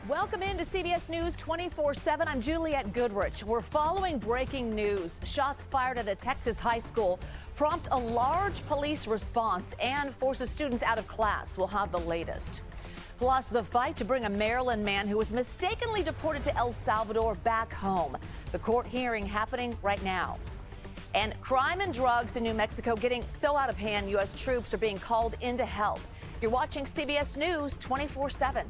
Welcome into CBS News 24/7. I'm Juliette Goodrich. We're following breaking news. Shots fired at a Texas high school prompt a large police response and forces students out of class. We'll have the latest. Plus, the fight to bring a Maryland man who was mistakenly deported to El Salvador back home. The court hearing happening right now. And crime and drugs in New Mexico getting so out of hand, U.S. troops are being called in to help. You're watching CBS News 24/7.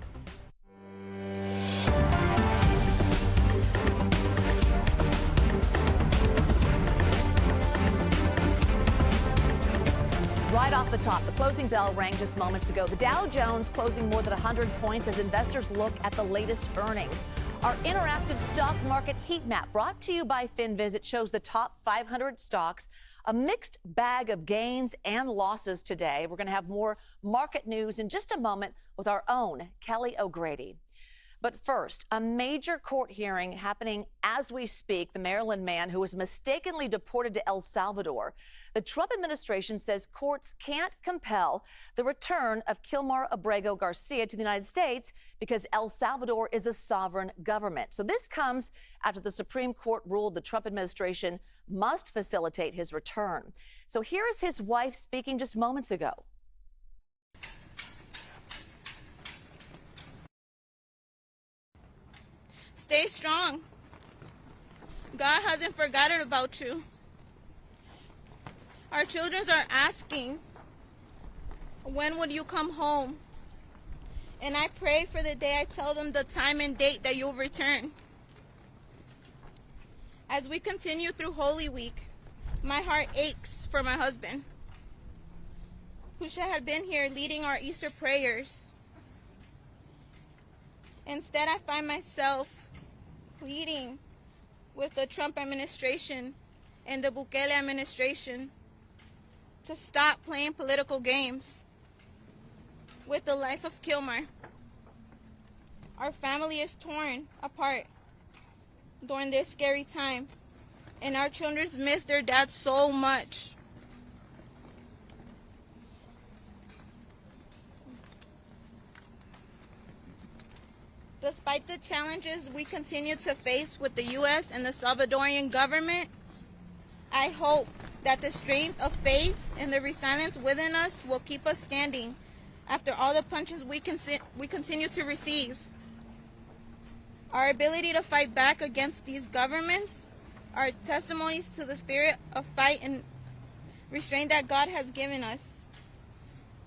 Right off the top, the closing bell rang just moments ago. The Dow Jones closing more than 100 points as investors look at the latest earnings. Our interactive stock market heat map, brought to you by FinViz, shows the top 500 stocks. A mixed bag of gains and losses today. We're going to have more market news in just a moment with our own Kelly O'Grady. But first, a major court hearing happening as we speak. The Maryland man who was mistakenly deported to El Salvador. The Trump administration says courts can't compel the return of Kilmar Abrego Garcia to the United States because El Salvador is a sovereign government. So this comes after the Supreme Court ruled the Trump administration must facilitate his return. So here is his wife speaking just moments ago. Stay strong. God hasn't forgotten about you. Our children are asking, when would you come home? And I pray for the day I tell them the time and date that you'll return. As we continue through Holy Week, my heart aches for my husband, who should have been here leading our Easter prayers. Instead, I find myself pleading with the Trump administration and the Bukele administration to stop playing political games with the life of Kilmar. Our family is torn apart during this scary time, and our children miss their dad so much. Despite the challenges we continue to face with the U.S. and the Salvadorian government, I hope that the strength of faith and the resilience within us will keep us standing after all the punches we continue to receive. Our ability to fight back against these governments are testimonies to the spirit of fight and restraint that God has given us.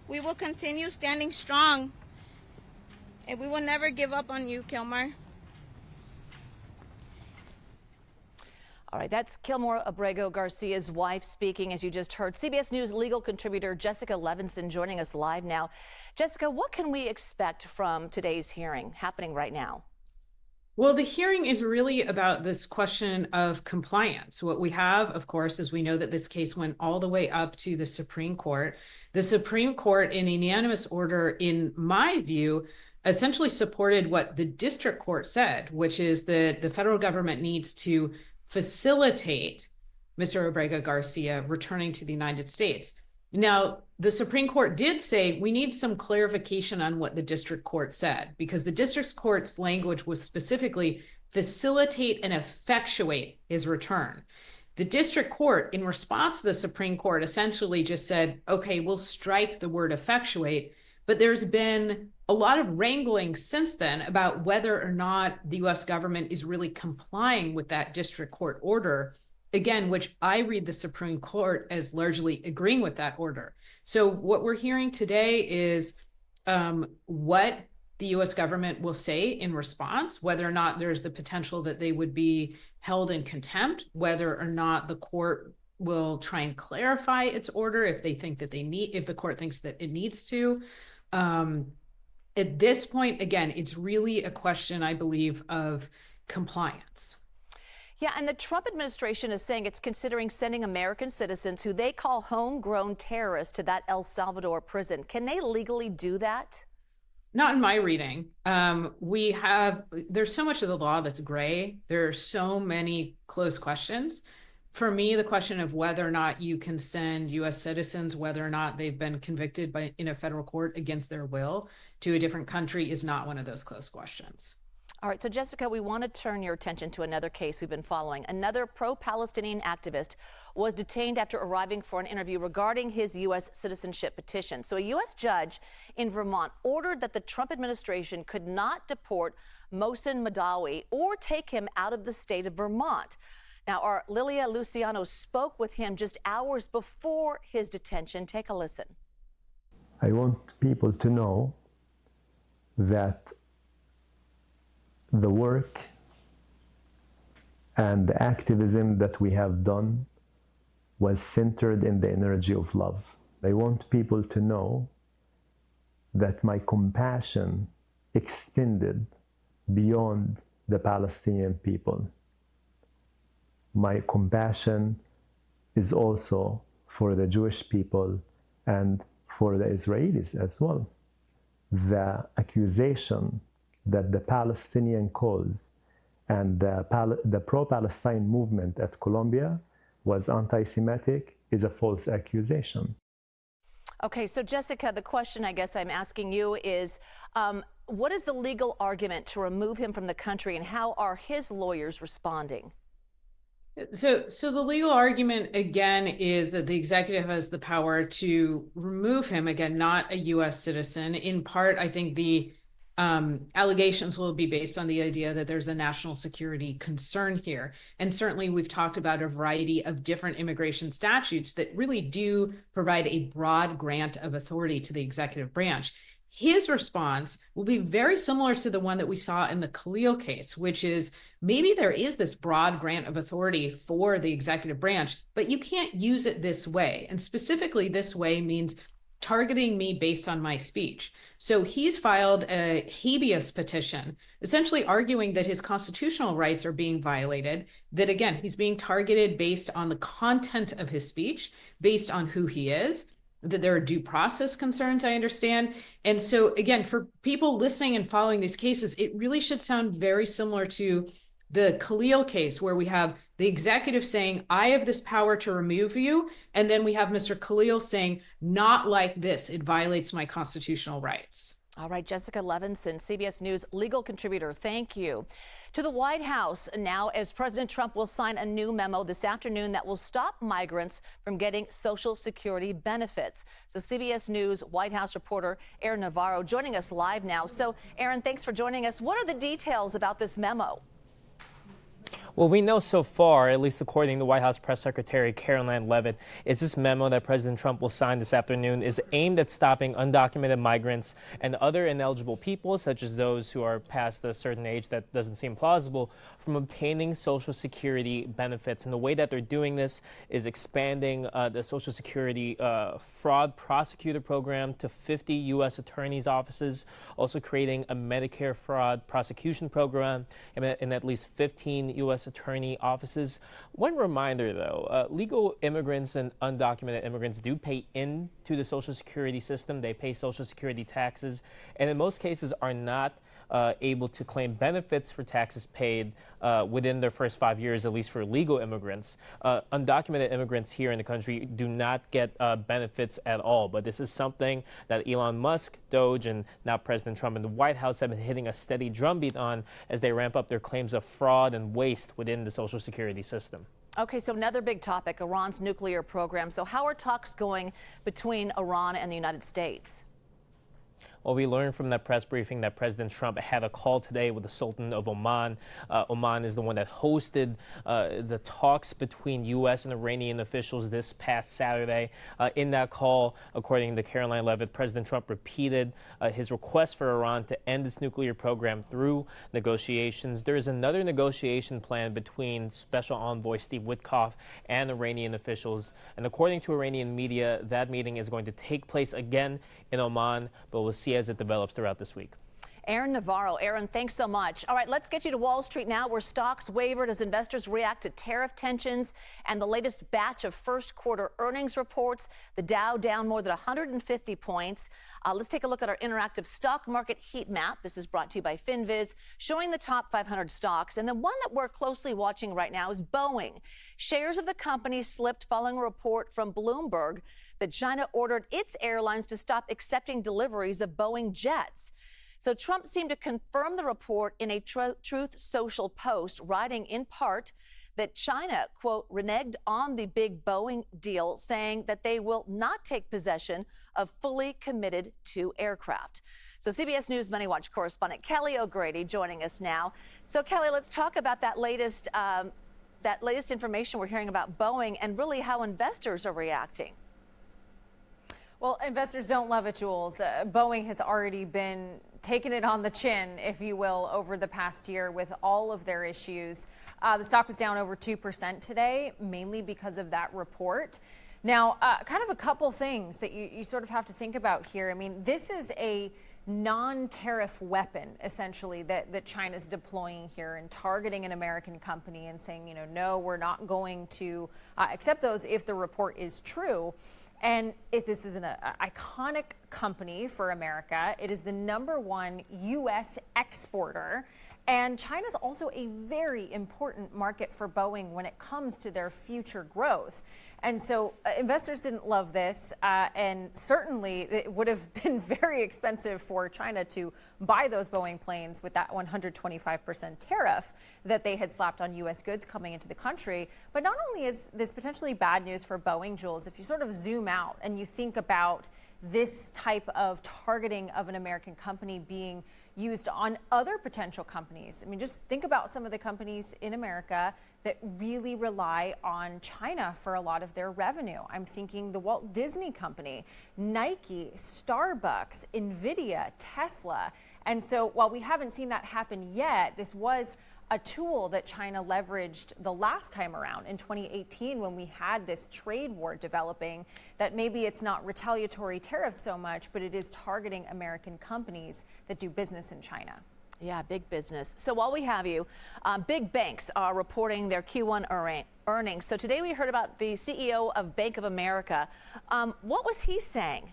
We will continue standing strong, and we will never give up on you, Kilmar. All right, that's Kilmar Abrego Garcia's wife speaking, as you just heard. CBS News legal contributor Jessica Levinson joining us live now. Jessica, what can we expect from today's hearing happening right now? Well, the hearing is really about this question of compliance. What we have, of course, is we know that this case went all the way up to the Supreme Court. The Supreme Court, in a unanimous order, in my view, essentially supported what the district court said, which is that the federal government needs to facilitate Mr. Abrego Garcia returning to the United States. Now, the Supreme Court did say we need some clarification on what the district court said, because the district court's language was specifically facilitate and effectuate his return. The district court, in response to the Supreme Court, essentially just said, okay, we'll strike the word effectuate. But there's been a lot of wrangling since then about whether or not the U.S. government is really complying with that district court order, again, which I read the Supreme Court as largely agreeing with that order. So what we're hearing today is what the U.S. government will say in response, whether or not there's the potential that they would be held in contempt, whether or not the court will try and clarify its order if they think that if the court thinks that it needs to. At this point, again, it's really a question, I believe, of compliance. Yeah, and the Trump administration is saying it's considering sending American citizens who they call homegrown terrorists to that El Salvador prison. Can they legally do that? Not in my reading. There's so much of the law that's gray. There are so many close questions. For me, the question of whether or not you can send U.S. citizens, whether or not they've been convicted in a federal court against their will, to a different country is not one of those close questions. All right, so Jessica, we want to turn your attention to another case we've been following. Another pro-Palestinian activist was detained after arriving for an interview regarding his U.S. citizenship petition. So a U.S. judge in Vermont ordered that the Trump administration could not deport Mohsen Madawi or take him out of the state of Vermont. Now, our Lilia Luciano spoke with him just hours before his detention. Take a listen. I want people to know that the work and the activism that we have done was centered in the energy of love. I want people to know that my compassion extended beyond the Palestinian people. My compassion is also for the Jewish people and for the Israelis as well. The accusation that the Palestinian cause and the pro-Palestine movement at Columbia was anti-Semitic is a false accusation. Okay, so Jessica, the question I guess I'm asking you is, what is the legal argument to remove him from the country, and how are his lawyers responding? So the legal argument, again, is that the executive has the power to remove him, again, not a U.S. citizen. In part, I think the allegations will be based on the idea that there's a national security concern here. And certainly we've talked about a variety of different immigration statutes that really do provide a broad grant of authority to the executive branch. His response will be very similar to the one that we saw in the Khalil case, which is maybe there is this broad grant of authority for the executive branch, but you can't use it this way. And specifically this way means targeting me based on my speech. So he's filed a habeas petition, essentially arguing that his constitutional rights are being violated, that again, he's being targeted based on the content of his speech, based on who he is, that there are due process concerns, I understand. And so again, for people listening and following these cases, it really should sound very similar to the Khalil case, where we have the executive saying, I have this power to remove you. And then we have Mr. Khalil saying, not like this. It violates my constitutional rights. All right, Jessica Levinson, CBS News legal contributor, thank you. To the White House now, as President Trump will sign a new memo this afternoon that will stop migrants from getting Social Security benefits. So CBS News White House reporter Aaron Navarro joining us live now. So Aaron, thanks for joining us. What are the details about this memo? What we know so far, at least according to White House Press Secretary Caroline Leavitt, is this memo that President Trump will sign this afternoon is aimed at stopping undocumented migrants and other ineligible people, such as those who are past a certain age that doesn't seem plausible, from obtaining Social Security benefits. And the way that they're doing this is expanding the Social Security fraud prosecutor program to 50 U.S. attorneys' offices, also creating a Medicare fraud prosecution program in at least 15 U.S. attorney offices. One reminder, though, legal immigrants and undocumented immigrants do pay into the Social Security system. They pay Social Security taxes, and in most cases are not able to claim benefits for taxes paid within their first 5 years, at least for legal immigrants. Undocumented immigrants here in the country do not get benefits at all. But this is something that Elon Musk, Doge, and now President Trump and the White House have been hitting a steady drumbeat on as they ramp up their claims of fraud and waste within the Social Security system. Okay, so another big topic, Iran's nuclear program. So how are talks going between Iran and the United States? Well, we learned from that press briefing that President Trump had a call today with the Sultan of Oman. Oman is the one that hosted the talks between U.S. and Iranian officials this past Saturday. In that call, according to Caroline Leavitt, President Trump repeated his request for Iran to end its nuclear program through negotiations. There is another negotiation plan between Special Envoy Steve Witkoff and Iranian officials. And according to Iranian media, that meeting is going to take place again in Oman, but we'll see as it develops throughout this week. Aaron Navarro. Aaron, thanks so much. All right, let's get you to Wall Street now, where stocks wavered as investors react to tariff tensions and the latest batch of first quarter earnings reports. The Dow down more than 150 points. Let's take a look at our interactive stock market heat map. This is brought to you by FinViz, showing the top 500 stocks. And the one that we're closely watching right now is Boeing. Shares of the company slipped following a report from Bloomberg that China ordered its airlines to stop accepting deliveries of Boeing jets. So Trump seemed to confirm the report in a Truth Social post, writing in part that China, quote, reneged on the big Boeing deal, saying that they will not take possession of fully committed two aircraft. So CBS News Money Watch correspondent Kelly O'Grady joining us now. So Kelly, let's talk about that latest information we're hearing about Boeing and really how investors are reacting. Well, investors don't love it, Jules. Boeing has already been taking it on the chin, if you will, over the past year with all of their issues. The stock was down over 2% today, mainly because of that report. Now, kind of a couple things that you sort of have to think about here. I mean, this is a non-tariff weapon, essentially, that China's deploying here and targeting an American company and saying, no, we're not going to accept those if the report is true. And if this is an iconic company for America, it is the #1 U.S. exporter. And China's also a very important market for Boeing when it comes to their future growth. And so investors didn't love this, and certainly it would have been very expensive for China to buy those Boeing planes with that 125% tariff that they had slapped on U.S. goods coming into the country. But not only is this potentially bad news for Boeing, Jules, if you sort of zoom out and you think about this type of targeting of an American company being used on other potential companies. I mean, just think about some of the companies in America that really rely on China for a lot of their revenue. I'm thinking the Walt Disney Company, Nike, Starbucks, Nvidia, Tesla. And so while we haven't seen that happen yet, this was a tool that China leveraged the last time around in 2018 when we had this trade war developing, that maybe it's not retaliatory tariffs so much, but it is targeting American companies that do business in China. Yeah, big business. So while we have you, big banks are reporting their Q1 earnings. So today we heard about the CEO of Bank of America. What was he saying?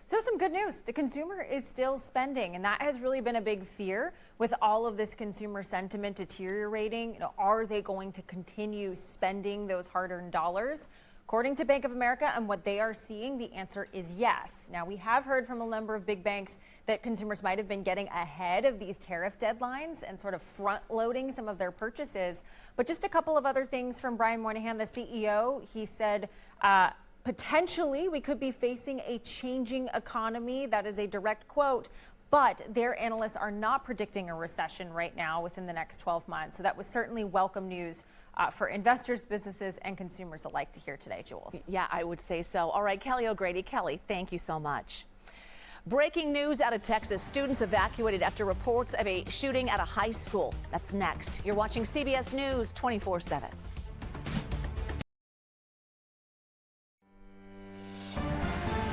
So some good news. The consumer is still spending, and that has really been a big fear with all of this consumer sentiment deteriorating. Are they going to continue spending those hard-earned dollars? According to Bank of America and what they are seeing, the answer is yes. Now, we have heard from a number of big banks that consumers might have been getting ahead of these tariff deadlines and sort of front-loading some of their purchases. But just a couple of other things from Brian Moynihan, the CEO. He said, potentially, we could be facing a changing economy. That is a direct quote. But their analysts are not predicting a recession right now within the next 12 months. So that was certainly welcome news for investors, businesses, and consumers alike to hear today, Jules. Yeah, I would say so. All right, Kelly O'Grady. Kelly, thank you so much. Breaking news out of Texas. Students evacuated after reports of a shooting at a high school. That's next. You're watching CBS News 24/7.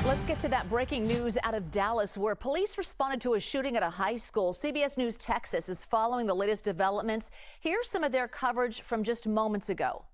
Let's get to that breaking news out of Dallas, where police responded to a shooting at a high school. CBS News Texas is following the latest developments. Here's some of their coverage from just moments ago.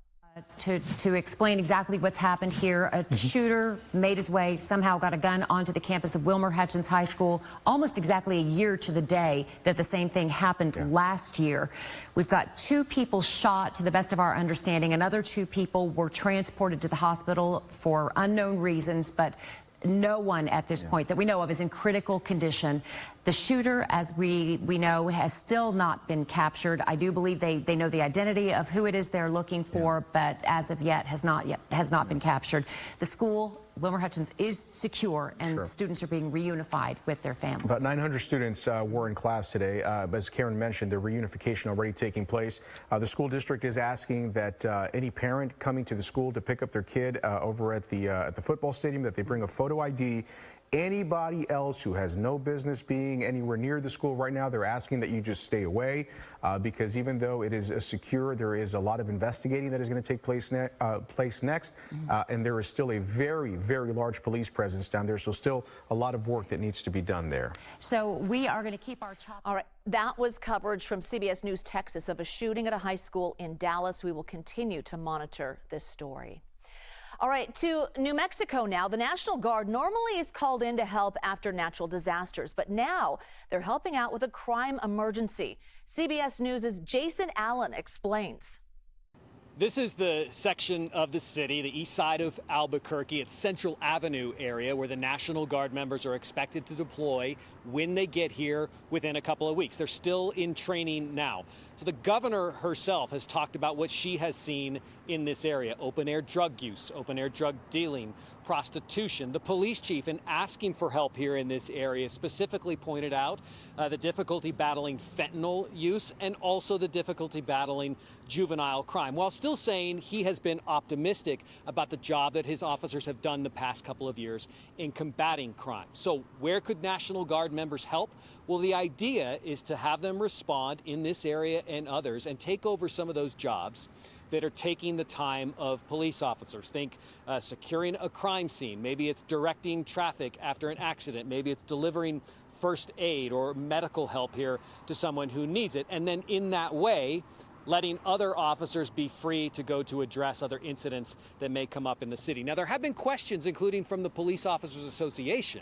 To explain exactly what's happened here, a shooter made his way, somehow got a gun onto the campus of Wilmer Hutchins High School, almost exactly a year to the day that the same thing happened last year. We've got 2 people shot, to the best of our understanding. Another 2 people were transported to the hospital for unknown reasons, but no one at this point that we know of is in critical condition. The shooter, as we know, has still not been captured. I do believe they know the identity of who it is they're looking for, but as of yet has not been captured. The school, Wilmer Hutchins, is secure, and students are being reunified with their families. About 900 students were in class today. As Karen mentioned, the reunification already taking place. The school district is asking that any parent coming to the school to pick up their kid over at the football stadium, that they bring a photo ID. Anybody else who has no business being anywhere near the school right now, they're asking that you just stay away because even though it is secure, there is a lot of investigating that is going to take place next, and there is still a very, very large police presence down there, so still a lot of work that needs to be done there. So we are going to keep our All right, that was coverage from CBS News Texas of a shooting at a high school in Dallas. We will continue to monitor this story. All right, to New Mexico now. The National Guard normally is called in to help after natural disasters, but now they're helping out with a crime emergency. CBS News' Jason Allen explains. This is the section of the city, the east side of Albuquerque. It's Central Avenue area where the National Guard members are expected to deploy when they get here within a couple of weeks. They're still in training now. So the governor herself has talked about what she has seen in this area: open air drug use, open air drug dealing, prostitution. The police chief, in asking for help here in this area, specifically pointed out the difficulty battling fentanyl use and also the difficulty battling juvenile crime, while still saying he has been optimistic about the job that his officers have done the past couple of years in combating crime. So where could National Guard members help? Well, the idea is to have them respond in this area and others and take over some of those jobs that are taking the time of police officers. Think securing a crime scene. Maybe it's directing traffic after an accident. Maybe it's delivering first aid or medical help here to someone who needs it. And then in that way, letting other officers be free to go to address other incidents that may come up in the city. Now, there have been questions, including from the Police Officers Association,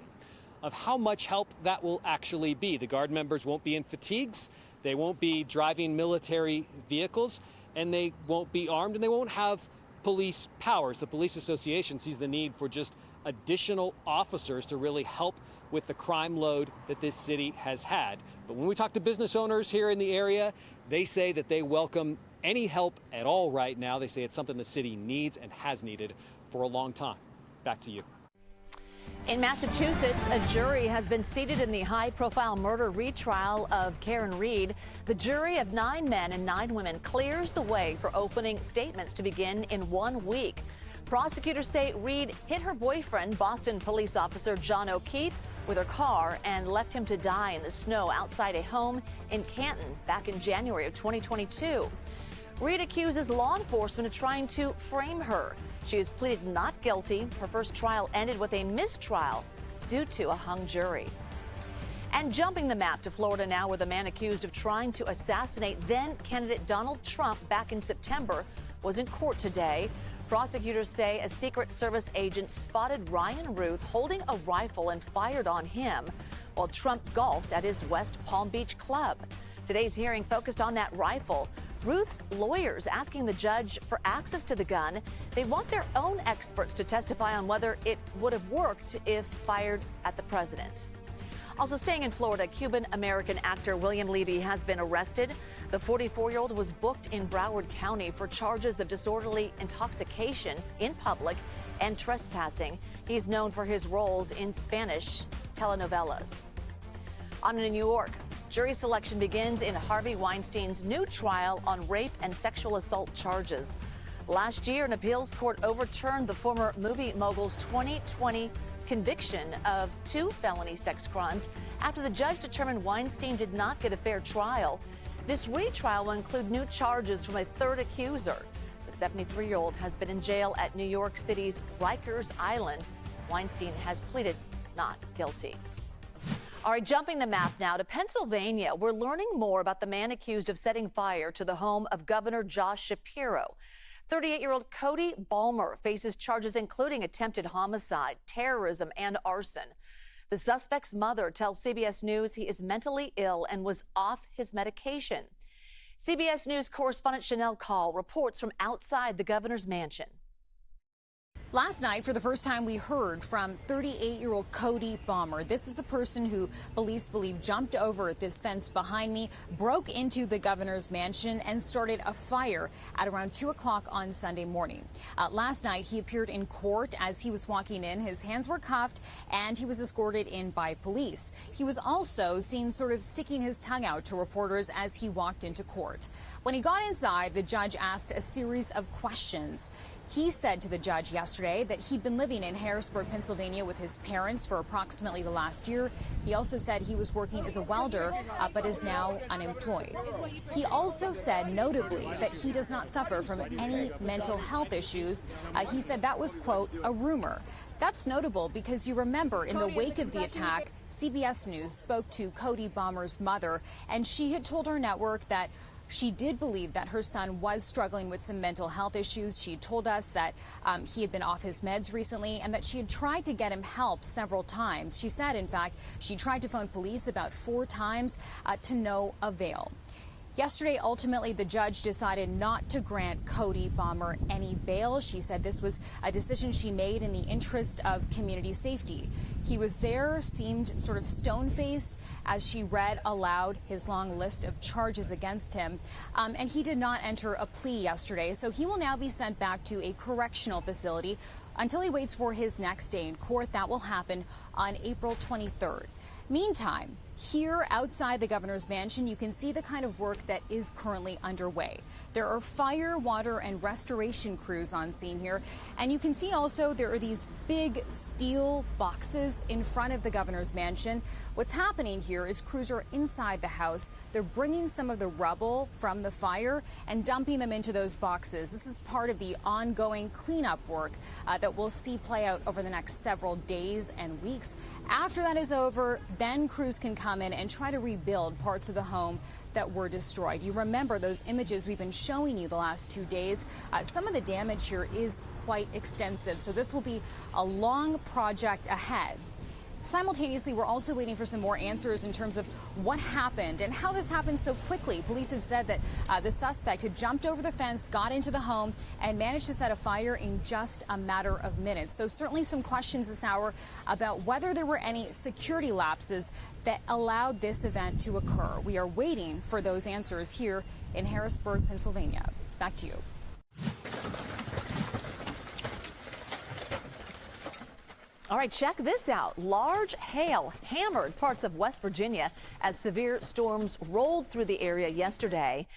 of how much help that will actually be. The Guard members won't be in fatigues. They won't be driving military vehicles, and they won't be armed, and they won't have police powers. The Police Association sees the need for just additional officers to really help with the crime load that this city has had. But when we talk to business owners here in the area, they say that they welcome any help at all right now. They say it's something the city needs and has needed for a long time. Back to you. In Massachusetts, a jury has been seated in the high-profile murder retrial of Karen Reed. The jury of 9 men and 9 women clears the way for opening statements to begin in 1 week. Prosecutors say Reed hit her boyfriend, Boston police officer John O'Keefe, with her car and left him to die in the snow outside a home in Canton back in January of 2022. Reed accuses law enforcement of trying to frame her. She has pleaded not guilty. Her first trial ended with a mistrial due to a hung jury. And jumping the map to Florida now, where the man accused of trying to assassinate then-candidate Donald Trump back in September was in court today. Prosecutors say a Secret Service agent spotted Ryan Ruth holding a rifle and fired on him while Trump golfed at his West Palm Beach club. Today's hearing focused on that rifle. Ruth's lawyers asking the judge for access to the gun. They want their own experts to testify on whether it would have worked if fired at the president. Also staying in Florida, Cuban-American actor William Levy has been arrested. The 44-year-old was booked in Broward County for charges of disorderly intoxication in public and trespassing. He's known for his roles in Spanish telenovelas. On to New York. Jury selection begins in Harvey Weinstein's new trial on rape and sexual assault charges. Last year, an appeals court overturned the former movie mogul's 2020 conviction of 2 felony sex crimes after the judge determined Weinstein did not get a fair trial. This retrial will include new charges from a 3rd accuser. The 73-year-old has been in jail at New York City's Rikers Island. Weinstein has pleaded not guilty. All right, jumping the map now to Pennsylvania. We're learning more about the man accused of setting fire to the home of Governor Josh Shapiro. 38-year-old Cody Balmer faces charges including attempted homicide, terrorism, and arson. The suspect's mother tells CBS News he is mentally ill and was off his medication. CBS News correspondent Chanel Call reports from outside the governor's mansion. Last night, for the first time, we heard from 38-year-old Cody Balmer. This is the person who police believe jumped over this fence behind me, broke into the governor's mansion, and started a fire at around 2 o'clock on Sunday morning. Last night, he appeared in court. As he was walking in, his hands were cuffed, and he was escorted in by police. He was also seen sort of sticking his tongue out to reporters as he walked into court. When he got inside, the judge asked a series of questions. He said to the judge yesterday that he'd been living in Harrisburg, Pennsylvania with his parents for approximately the last year. He also said he was working as a welder, but is now unemployed. He also said, notably, that he does not suffer from any mental health issues. He said that was, quote, a rumor. That's notable because you remember in the wake of the attack, CBS News spoke to Cody Balmer's mother, and she had told our network that she did believe that her son was struggling with some mental health issues. She told us that he had been off his meds recently and that she had tried to get him help several times. She said, in fact, she tried to phone police about 4 times to no avail. Yesterday, ultimately, the judge decided not to grant Cody Bomber any bail. She said this was a decision she made in the interest of community safety. He was there, seemed sort of stone-faced as she read aloud his long list of charges against him. And he did not enter a plea yesterday, so he will now be sent back to a correctional facility until he waits for his next day in court. That will happen on April 23rd. Meantime, here outside the governor's mansion, you can see the kind of work that is currently underway. There are fire, water, and restoration crews on scene here. And you can see also there are these big steel boxes in front of the governor's mansion. What's happening here is crews are inside the house. They're bringing some of the rubble from the fire and dumping them into those boxes. This is part of the ongoing cleanup work that we'll see play out over the next several days and weeks. After that is over, then crews can come in and try to rebuild parts of the home that were destroyed. You remember those images we've been showing you the last 2 days. Some of the damage here is quite extensive, so this will be a long project ahead. Simultaneously, we're also waiting for some more answers in terms of what happened and how this happened so quickly. Police have said that the suspect had jumped over the fence, got into the home, and managed to set a fire in just a matter of minutes. So certainly some questions this hour about whether there were any security lapses that allowed this event to occur. We are waiting for those answers here in Harrisburg, Pennsylvania. Back to you. All right, check this out. Large hail hammered parts of West Virginia as severe storms rolled through the area yesterday.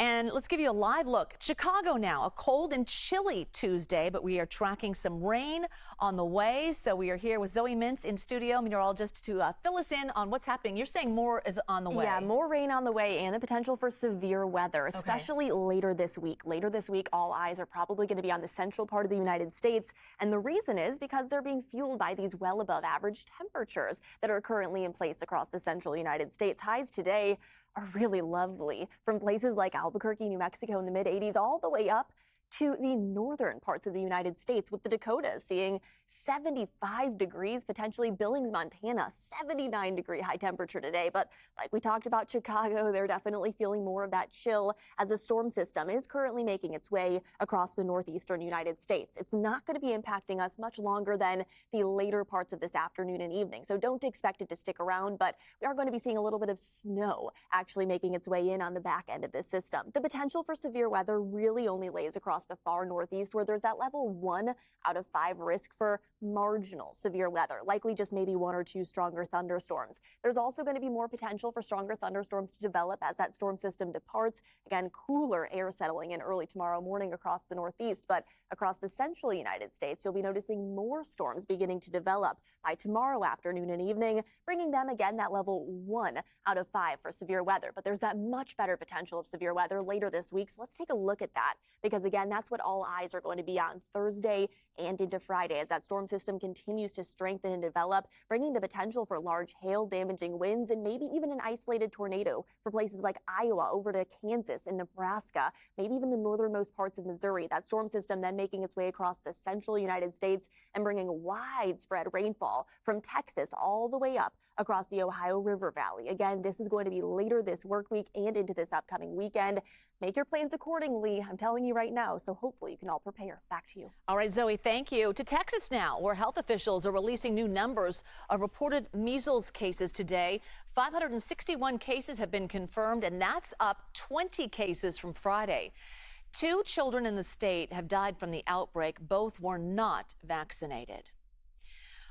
And let's give you a live look. Chicago now, a cold and chilly Tuesday, but we are tracking some rain on the way. So we are here with Zoe Mintz in studio, meteorologist, to fill us in on what's happening. You're saying more is on the way. Yeah, more rain on the way and the potential for severe weather, especially later this week. Later this week, all eyes are probably going to be on the central part of the United States. And the reason is because they're being fueled by these well above average temperatures that are currently in place across the central United States. Highs today are really lovely, from places like Albuquerque, New Mexico in the mid-80s all the way up to the northern parts of the United States, with the Dakotas seeing 75 degrees, potentially Billings, Montana, 79-degree high temperature today. But like we talked about Chicago, they're definitely feeling more of that chill as a storm system is currently making its way across the northeastern United States. It's not going to be impacting us much longer than the later parts of this afternoon and evening, so don't expect it to stick around, but we are going to be seeing a little bit of snow actually making its way in on the back end of this system. The potential for severe weather really only lays across the far northeast, where there's that level 1 out of 5 risk for marginal severe weather, likely just maybe 1 or 2 stronger thunderstorms. There's also going to be more potential for stronger thunderstorms to develop as that storm system departs. Again, cooler air settling in early tomorrow morning across the northeast, but across the central United States, you'll be noticing more storms beginning to develop by tomorrow afternoon and evening, bringing them again that level 1 out of 5 for severe weather. But there's that much better potential of severe weather later this week. So let's take a look at that, because again, that's what all eyes are going to be on Thursday and into Friday as that storm system continues to strengthen and develop, bringing the potential for large hail damaging winds and maybe even an isolated tornado for places like Iowa over to Kansas and Nebraska, maybe even the northernmost parts of Missouri. That storm system then making its way across the central United States and bringing widespread rainfall from Texas all the way up across the Ohio River Valley. Again, this is going to be later this work week and into this upcoming weekend. Make your plans accordingly, I'm telling you right now, so hopefully you can all prepare. Back to you. All right, Zoe, thank you. To Texas now, where health officials are releasing new numbers of reported measles cases today. 561 cases have been confirmed, and that's up 20 cases from Friday. 2 children in the state have died from the outbreak. Both were not vaccinated.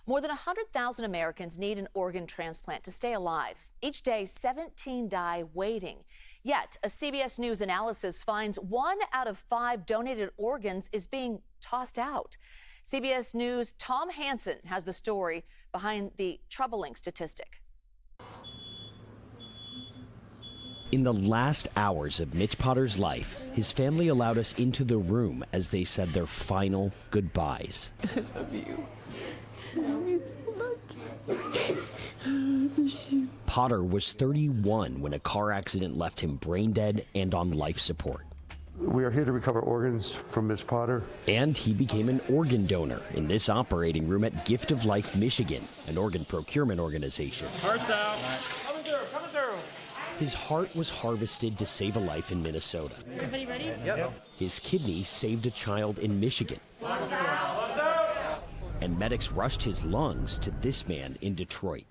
More than 100,000 Americans need an organ transplant to stay alive. Each day, 17 die waiting. Yet, a CBS News analysis finds 1 out of 5 donated organs is being tossed out. CBS News' Tom Hansen has the story behind the troubling statistic. In the last hours of Mitch Potter's life, his family allowed us into the room as they said their final goodbyes. I love you. I love you so much. I miss you. Potter was 31 when a car accident left him brain dead and on life support. We are here to recover organs from Ms. Potter. And he became an organ donor in this operating room at Gift of Life, Michigan, an organ procurement organization. Hearts out. Coming through, coming through. His heart was harvested to save a life in Minnesota. Everybody ready? Yep. His kidney saved a child in Michigan. And medics rushed his lungs to this man in Detroit.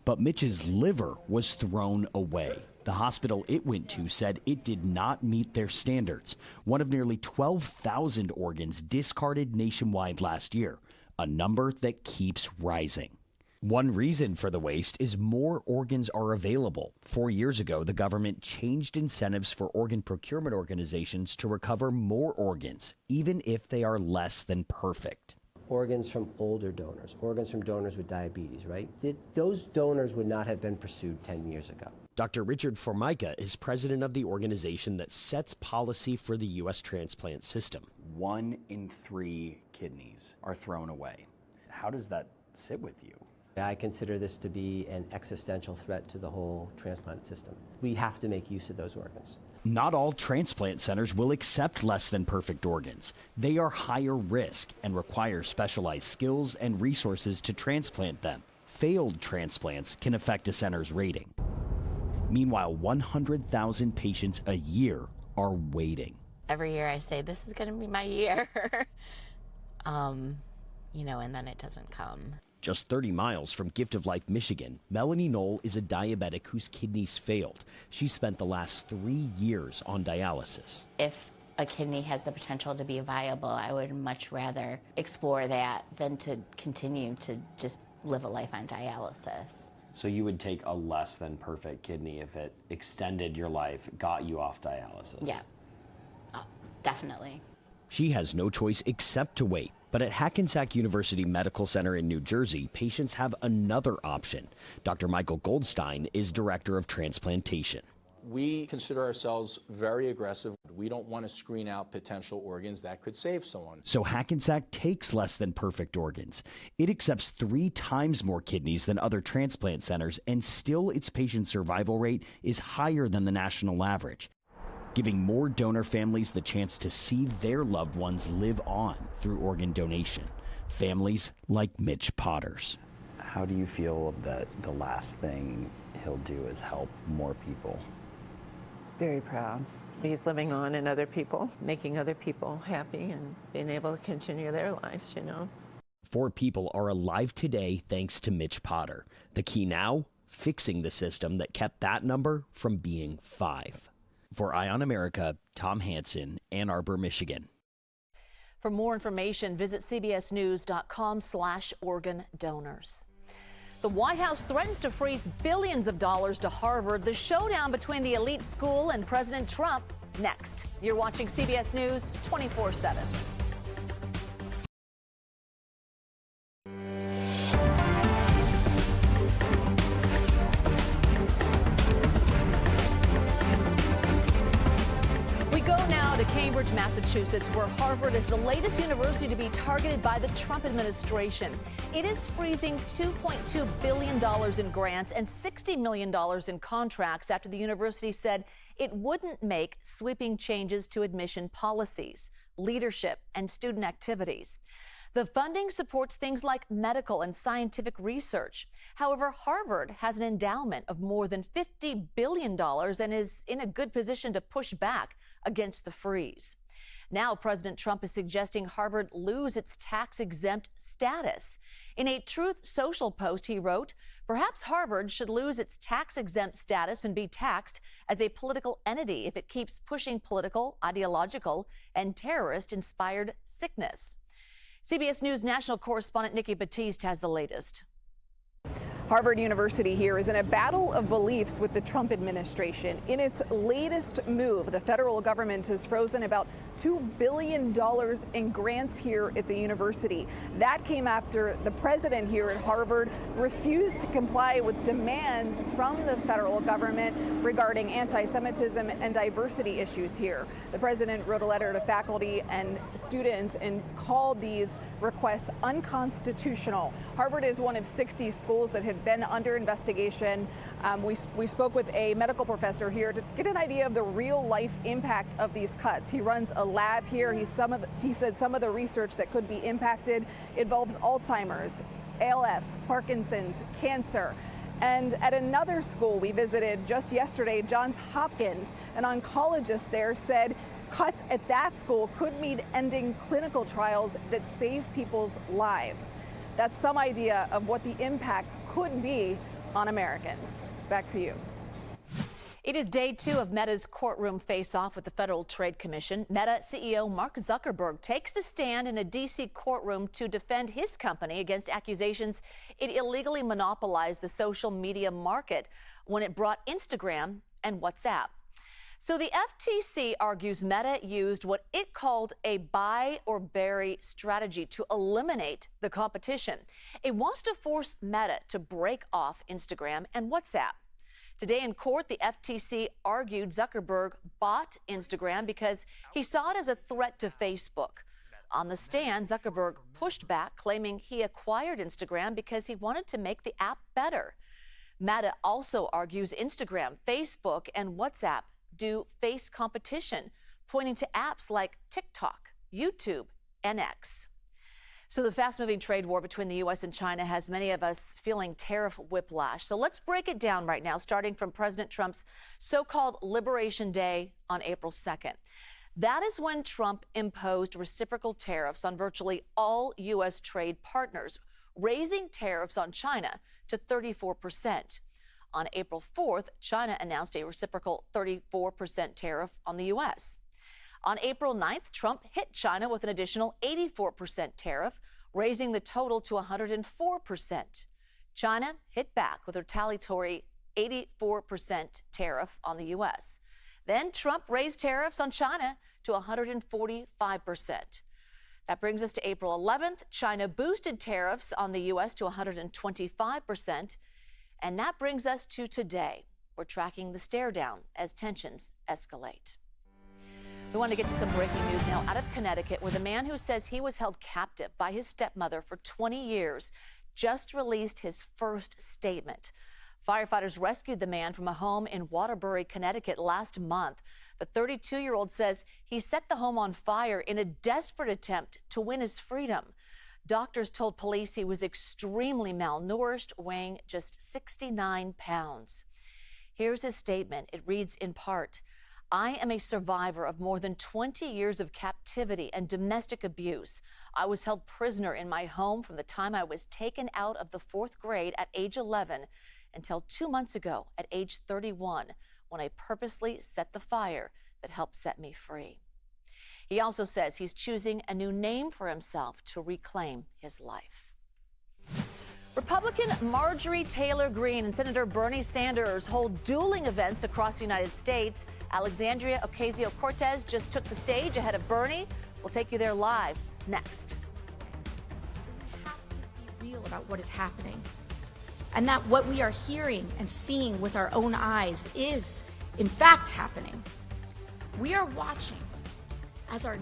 But Mitch's liver was thrown away. The hospital it went to said it did not meet their standards. One of nearly 12,000 organs discarded nationwide last year, a number that keeps rising. One reason for the waste is more organs are available. 4 years ago, the government changed incentives for organ procurement organizations to recover more organs, even if they are less than perfect. Organs from older donors, organs from donors with diabetes, right? Those donors would not have been pursued 10 years ago. Dr. Richard Formica is president of the organization that sets policy for the U.S. transplant system. 1 in 3 kidneys are thrown away. How does that sit with you? I consider this to be an existential threat to the whole transplant system. We have to make use of those organs. Not all transplant centers will accept less than perfect organs. They are higher risk and require specialized skills and resources to transplant them. Failed transplants can affect a center's rating. Meanwhile, 100,000 patients a year are waiting. Every year I say, this is going to be my year. And then it doesn't come. Just 30 miles from Gift of Life, Michigan, Melanie Knoll is a diabetic whose kidneys failed. She spent the last 3 years on dialysis. If a kidney has the potential to be viable, I would much rather explore that than to continue to just live a life on dialysis. So you would take a less than perfect kidney if it extended your life, got you off dialysis? Yeah, definitely. She has no choice except to wait. But at Hackensack University Medical Center in New Jersey, patients have another option. Dr. Michael Goldstein is director of transplantation. We consider ourselves very aggressive. We don't want to screen out potential organs that could save someone. So Hackensack takes less than perfect organs. It accepts 3 times more kidneys than other transplant centers, and still its patient survival rate is higher than the national average, giving more donor families the chance to see their loved ones live on through organ donation. Families like Mitch Potter's. How do you feel that the last thing he'll do is help more people? Very proud. He's living on in other people, making other people happy and being able to continue their lives, 4 people are alive today thanks to Mitch Potter. The key now, fixing the system that kept that number from being 5. For Eye on America, Tom Hansen, Ann Arbor, Michigan. For more information, visit cbsnews.com/organ donors. The White House threatens to freeze billions of dollars to Harvard. The showdown between the elite school and President Trump next. You're watching CBS News 24/7. Cambridge, Massachusetts, where Harvard is the latest university to be targeted by the Trump administration. It is freezing $2.2 billion in grants and $60 million in contracts after the university said it wouldn't make sweeping changes to admission policies, leadership, and student activities. The funding supports things like medical and scientific research. However, Harvard has an endowment of more than $50 billion and is in a good position to push back against the freeze. Now, President Trump is suggesting Harvard lose its tax-exempt status. In a Truth Social post, he wrote, "Perhaps Harvard should lose its tax-exempt status and be taxed as a political entity if it keeps pushing political, ideological, and terrorist-inspired sickness." CBS News national correspondent Nikki Batiste has the latest. Harvard University here is in a battle of beliefs with the Trump administration. In its latest move, the federal government has frozen about $2 billion in grants here at the university. That came after the president here at Harvard refused to comply with demands from the federal government regarding anti-Semitism and diversity issues here. The president wrote a letter to faculty and students and called these requests unconstitutional. Harvard is one of 60 schools that have been under investigation. We spoke with a medical professor here to get an idea of the real life impact of these cuts. He runs a lab here. He said some of the research that could be impacted involves Alzheimer's, ALS, Parkinson's, cancer. And at another school we visited just yesterday, Johns Hopkins, an oncologist there said cuts at that school could mean ending clinical trials that save people's lives. That's some idea of what the impact could be on Americans. Back to you. It is day 2 of Meta's courtroom face-off with the Federal Trade Commission. Meta CEO Mark Zuckerberg takes the stand in a D.C. courtroom to defend his company against accusations it illegally monopolized the social media market when it brought Instagram and WhatsApp. So the FTC argues Meta used what it called a buy or bury strategy to eliminate the competition. It wants to force Meta to break off Instagram and WhatsApp. Today in court, the FTC argued Zuckerberg bought Instagram because he saw it as a threat to Facebook. On the stand, Zuckerberg pushed back, claiming he acquired Instagram because he wanted to make the app better. Meta also argues Instagram, Facebook, and WhatsApp do face competition, pointing to apps like TikTok, YouTube, and X. So the fast-moving trade war between the U.S. and China has many of us feeling tariff whiplash. So let's break it down right now, starting from President Trump's so-called Liberation Day on April 2nd. That is when Trump imposed reciprocal tariffs on virtually all U.S. trade partners, raising tariffs on China to 34%. On April 4th, China announced a reciprocal 34% tariff on the U.S. On April 9th, Trump hit China with an additional 84% tariff, raising the total to 104%. China hit back with a retaliatory 84% tariff on the U.S. Then Trump raised tariffs on China to 145%. That brings us to April 11th. China boosted tariffs on the U.S. to 125%. And that brings us to today. We're tracking the stare down as tensions escalate. We want to get to some breaking news now out of Connecticut, where the man who says he was held captive by his stepmother for 20 years just released his first statement. Firefighters rescued the man from a home in Waterbury, Connecticut last month. The 32-year-old says he set the home on fire in a desperate attempt to win his freedom. Doctors told police he was extremely malnourished, weighing just 69 pounds. Here's his statement. It reads in part, "I am a survivor of more than 20 years of captivity and domestic abuse. I was held prisoner in my home from the time I was taken out of the 4th grade at age 11 until 2 months ago at age 31, when I purposely set the fire that helped set me free." He also says he's choosing a new name for himself to reclaim his life. Republican Marjorie Taylor Greene and Senator Bernie Sanders hold dueling events across the United States. Alexandria Ocasio-Cortez just took the stage ahead of Bernie. We'll take you there live next. We have to be real about what is happening, and that what we are hearing and seeing with our own eyes is, in fact, happening. We are watching as our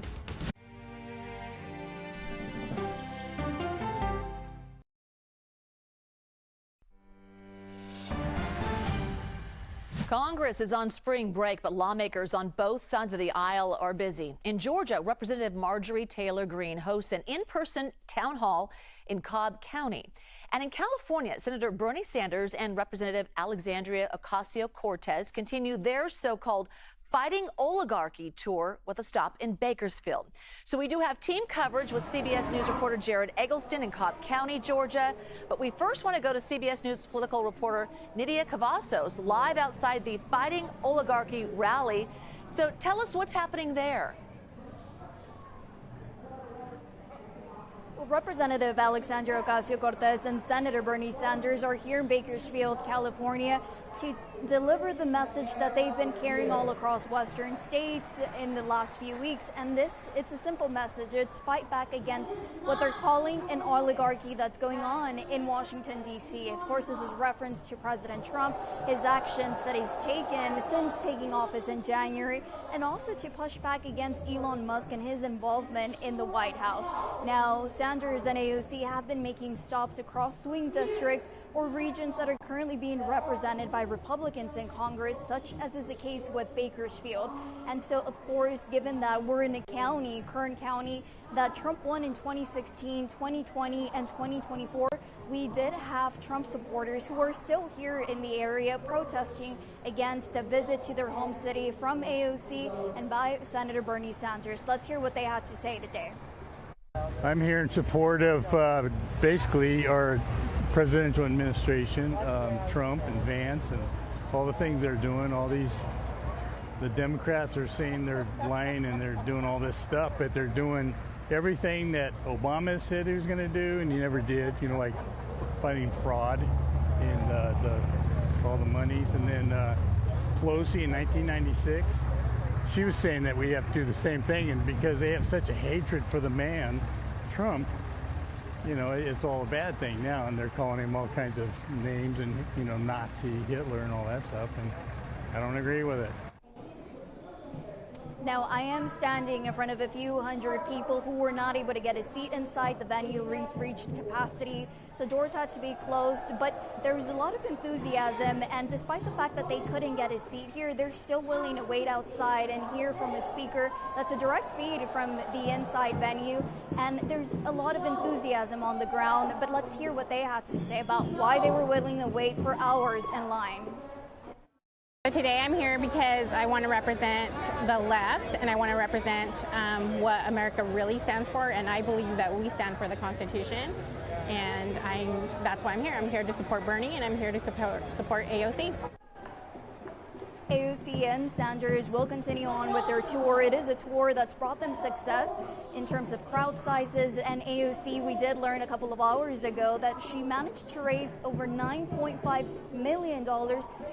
Congress is on spring break, but lawmakers on both sides of the aisle are busy. In Georgia, Representative Marjorie Taylor Greene hosts an in-person town hall in Cobb County. And in California, Senator Bernie Sanders and Representative Alexandria Ocasio-Cortez continue their so-called Fighting Oligarchy tour with a stop in Bakersfield. So we do have team coverage with CBS News reporter Jared Eggleston in Cobb County, Georgia. But we first want to go to CBS News political reporter Nydia Cavazos live outside the Fighting Oligarchy rally. So tell us what's happening there. Representative Alexandria Ocasio-Cortez and Senator Bernie Sanders are here in Bakersfield, California, to deliver the message that they've been carrying all across Western states in the last few weeks. And it's a simple message. It's fight back against what they're calling an oligarchy that's going on in Washington, D.C. Of course, this is reference to President Trump, his actions that he's taken since taking office in January, and also to push back against Elon Musk and his involvement in the White House. Now, Sanders and AOC have been making stops across swing districts or regions that are currently being represented by Republicans in Congress, such as is the case with Bakersfield. And so, of course, given that we're in a county, Kern County, that Trump won in 2016, 2020, and 2024, we did have Trump supporters who are still here in the area protesting against a visit to their home city from AOC and by Senator Bernie Sanders. Let's hear what they had to say today. I'm here in support of basically our presidential administration, Trump and Vance, and all the things they're doing. The Democrats are saying they're lying and they're doing all this stuff, but they're doing everything that Obama said he was going to do, and he never did. You know, like fighting fraud and all the monies. And then Pelosi in 1996, she was saying that we have to do the same thing, and because they have such a hatred for the man, Trump, you know, it's all a bad thing now, and they're calling him all kinds of names and, you know, Nazi, Hitler, and all that stuff, and I don't agree with it. Now, I am standing in front of a few hundred people who were not able to get a seat inside. The venue reached capacity, so doors had to be closed, but there was a lot of enthusiasm, and despite the fact that they couldn't get a seat here, they're still willing to wait outside and hear from a speaker. That's a direct feed from the inside venue, and there's a lot of enthusiasm on the ground, but let's hear what they had to say about why they were willing to wait for hours in line. So today I'm here because I want to represent the left, and I want to represent what America really stands for, and I believe that we stand for the Constitution, and that's why I'm here. I'm here to support Bernie, and I'm here to support AOC. AOC and Sanders will continue on with their tour. It is a tour that's brought them success in terms of crowd sizes, and AOC, we did learn a couple of hours ago that she managed to raise over $9.5 million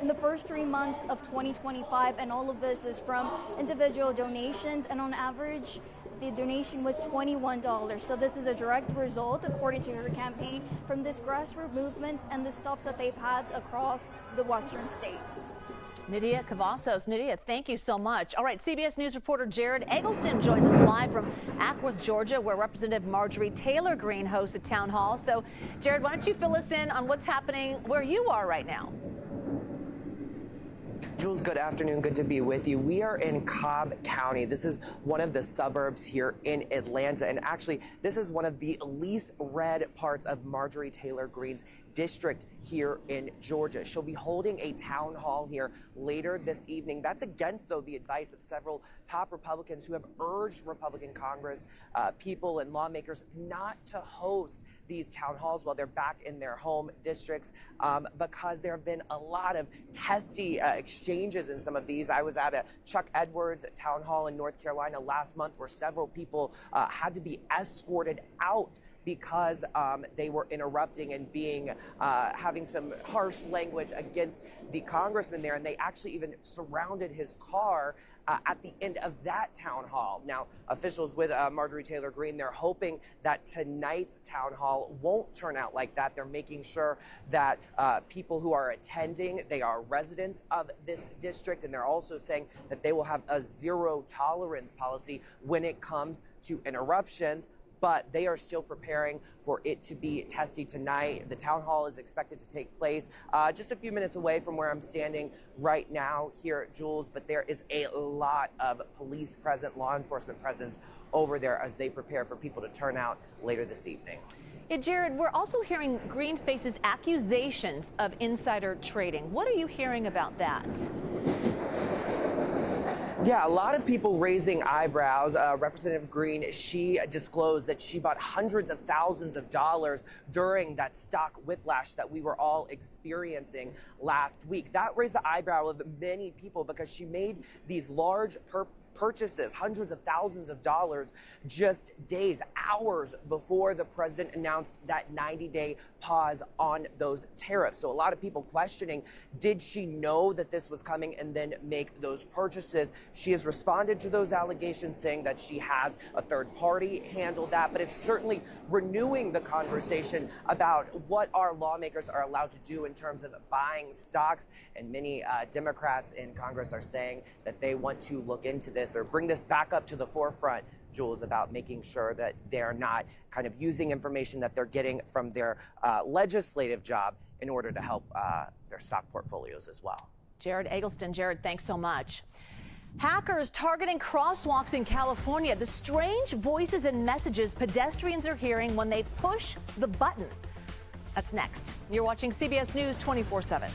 in the first 3 months of 2025, and all of this is from individual donations, and on average, the donation was $21. So this is a direct result, according to her campaign, from this grassroots movements and the stops that they've had across the western states. Nydia Cavazos. Nydia, thank you so much. All right, CBS News reporter Jared Eggleston joins us live from Acworth, Georgia, where Representative Marjorie Taylor Greene hosts a town hall. So, Jared, why don't you fill us in on what's happening where you are right now? Jules, good afternoon. Good to be with you. We are in Cobb County. This is one of the suburbs here in Atlanta. And actually, this is one of the least red parts of Marjorie Taylor Greene's district here in Georgia. She'll be holding a town hall here later this evening. That's against, though, the advice of several top Republicans who have urged Republican Congress people and lawmakers not to host these town halls while they're back in their home districts because there have been a lot of testy exchanges in some of these. I was at a Chuck Edwards town hall in North Carolina last month where several people had to be escorted out because they were interrupting and having some harsh language against the congressman there, and they actually even surrounded his car at the end of that town hall. Now, officials with Marjorie Taylor Greene, they're hoping that tonight's town hall won't turn out like that. They're making sure that people who are attending, they are residents of this district, and they're also saying that they will have a zero tolerance policy when it comes to interruptions. But they are still preparing for it to be testy tonight. The town hall is expected to take place just a few minutes away from where I'm standing right now here at Jules, but there is a lot of police present, law enforcement presence over there as they prepare for people to turn out later this evening. Yeah, Jared, we're also hearing Greene faces accusations of insider trading. What are you hearing about that? Yeah, a lot of people raising eyebrows. Representative Greene, she disclosed that she bought hundreds of thousands of dollars during that stock whiplash that we were all experiencing last week. That raised the eyebrow of many people because she made these large purchases, hundreds of thousands of dollars, just days, hours before the president announced that 90-day pause on those tariffs. So a lot of people questioning, did she know that this was coming and then make those purchases? She has responded to those allegations, saying that she has a third party handle that, but it's certainly renewing the conversation about what our lawmakers are allowed to do in terms of buying stocks. And many Democrats in Congress are saying that they want to look into this or bring this back up to the forefront, Jules, about making sure that they're not kind of using information that they're getting from their legislative job in order to help their stock portfolios as well. Jared Eggleston. Jared, thanks so much. Hackers targeting crosswalks in California. The strange voices and messages pedestrians are hearing when they push the button. That's next. You're watching CBS News 24/7.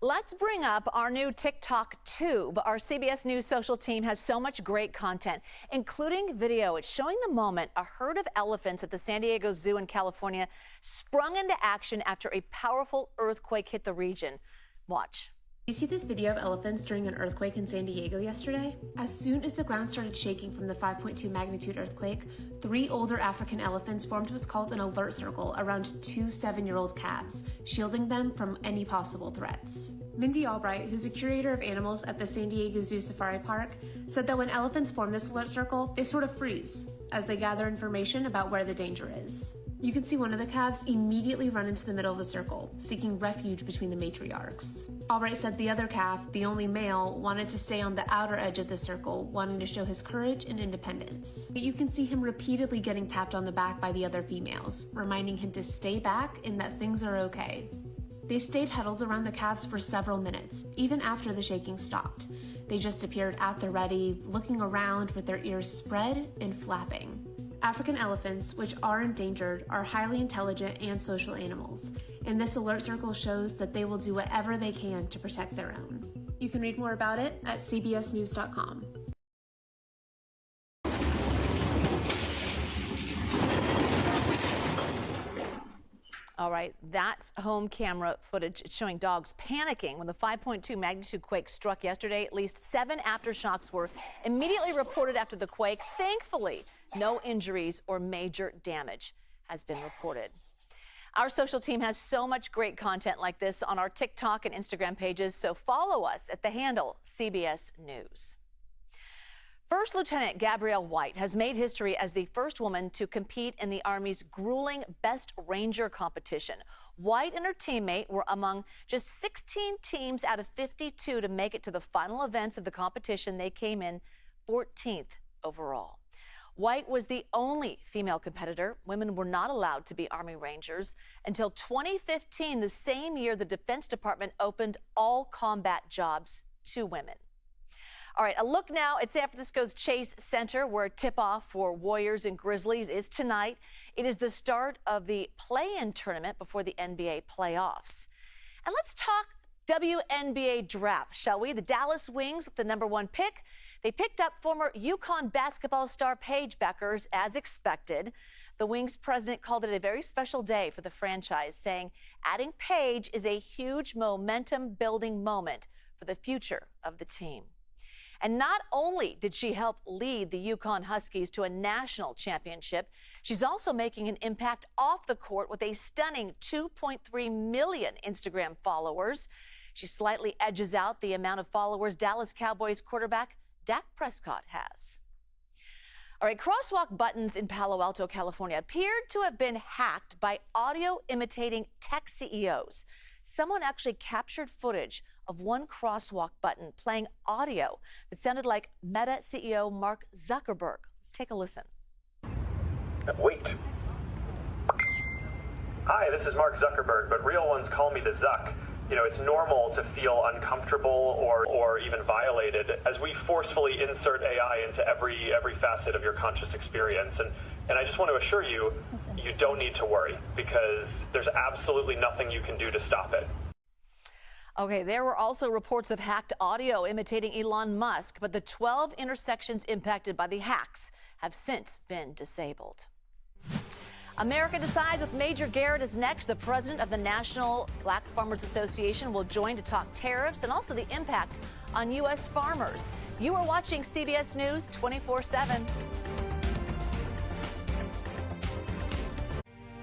Let's bring up our new TikTok tube. Our CBS News social team has so much great content, including video. It's showing the moment a herd of elephants at the San Diego Zoo in California sprung into action after a powerful earthquake hit the region. Watch. You see this video of elephants during an earthquake in San Diego yesterday? As soon as the ground started shaking from the 5.2 magnitude earthquake, 3 older African elephants formed what's called an alert circle around 2 7-year-old calves, shielding them from any possible threats. Mindy Albright, who's a curator of animals at the San Diego Zoo Safari Park, said that when elephants form this alert circle, they sort of freeze as they gather information about where the danger is. You can see one of the calves immediately run into the middle of the circle, seeking refuge between the matriarchs. Albright said the other calf, the only male, wanted to stay on the outer edge of the circle, wanting to show his courage and independence. But you can see him repeatedly getting tapped on the back by the other females, reminding him to stay back and that things are okay. They stayed huddled around the calves for several minutes, even after the shaking stopped. They just appeared at the ready, looking around with their ears spread and flapping. African elephants, which are endangered, are highly intelligent and social animals, and this alert circle shows that they will do whatever they can to protect their own. You can read more about it at cbsnews.com. All right, that's home camera footage showing dogs panicking when the 5.2 magnitude quake struck yesterday. At least 7 aftershocks were immediately reported after the quake. Thankfully, no injuries or major damage has been reported. Our social team has so much great content like this on our TikTok and Instagram pages, so follow us at the handle CBS News. First Lieutenant Gabrielle White has made history as the first woman to compete in the Army's grueling Best Ranger competition. White and her teammate were among just 16 teams out of 52 to make it to the final events of the competition. They came in 14th overall. White was the only female competitor. Women were not allowed to be Army Rangers until 2015, the same year the Defense Department opened all combat jobs to women. All right, a look now at San Francisco's Chase Center, where tip-off for Warriors and Grizzlies is tonight. It is the start of the play-in tournament before the NBA playoffs. And let's talk WNBA draft, shall we? The Dallas Wings with the #1 pick. They picked up former UConn basketball star Paige Bueckers as expected. The Wings president called it a very special day for the franchise, saying adding Paige is a huge momentum-building moment for the future of the team. And not only did she help lead the UConn Huskies to a national championship, she's also making an impact off the court with a stunning 2.3 million Instagram followers. She slightly edges out the amount of followers Dallas Cowboys quarterback Dak Prescott has. All right, crosswalk buttons in Palo Alto, California appeared to have been hacked by audio imitating tech CEOs. Someone actually captured footage of one crosswalk button playing audio that sounded like Meta CEO Mark Zuckerberg. Let's take a listen. Wait. Hi, this is Mark Zuckerberg, but real ones call me the Zuck. You know, it's normal to feel uncomfortable or even violated as we forcefully insert AI into every facet of your conscious experience. And I just want to assure you, you don't need to worry because there's absolutely nothing you can do to stop it. Okay, there were also reports of hacked audio imitating Elon Musk, but the 12 intersections impacted by the hacks have since been disabled. America Decides with Major Garrett is next. The president of the National Black Farmers Association will join to talk tariffs and also the impact on U.S. farmers. You are watching CBS News 24/7.